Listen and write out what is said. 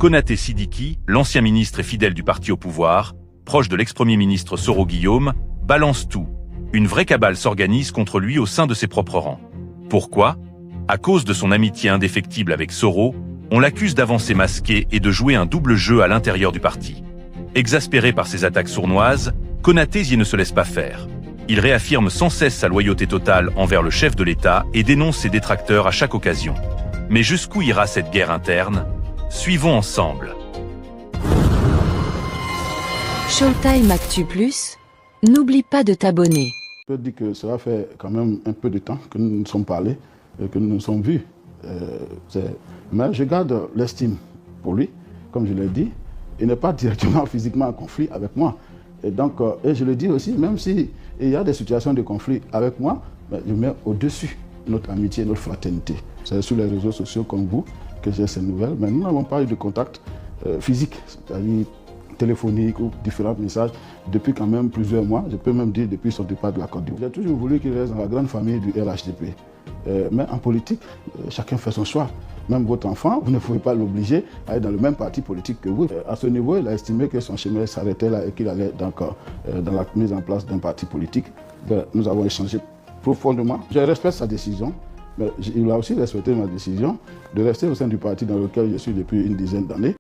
Konaté Sidiki, l'ancien ministre et fidèle du parti au pouvoir, proche de l'ex-premier ministre Soro Guillaume, balance tout. Une vraie cabale s'organise contre lui au sein de ses propres rangs. Pourquoi? À cause de son amitié indéfectible avec Soro, on l'accuse d'avancer masqué et de jouer un double jeu à l'intérieur du parti. Exaspéré par ces attaques sournoises, Konaté ne se laisse pas faire. Il réaffirme sans cesse sa loyauté totale envers le chef de l'État et dénonce ses détracteurs à chaque occasion. Mais jusqu'où ira cette guerre interne? Suivons ensemble. Showtime Actu Plus, n'oublie pas de t'abonner. Je peux dire que cela fait quand même un peu de temps que nous nous sommes parlé, que nous nous sommes vus. Mais je garde l'estime pour lui, comme je l'ai dit. Il n'est pas directement physiquement en conflit avec moi. Et donc, et je le dis aussi, même s'il y a des situations de conflit avec moi, je mets au-dessus notre amitié, notre fraternité. C'est sur les réseaux sociaux comme vous que j'ai ces nouvelles, mais nous n'avons pas eu de contact physique, c'est-à-dire téléphonique ou différents messages depuis quand même plusieurs mois, je peux même dire depuis son départ de la Côte d'Ivoire. J'ai toujours voulu qu'il reste dans la grande famille du RHDP. Mais en politique, chacun fait son choix. Même votre enfant, vous ne pouvez pas l'obliger à aller dans le même parti politique que vous. À ce niveau, il a estimé que son chemin s'arrêtait là et qu'il allait donc, dans la mise en place d'un parti politique. Nous avons échangé profondément. Je respecte sa décision, mais il a aussi respecté ma décision de rester au sein du parti dans lequel je suis depuis une dizaine d'années.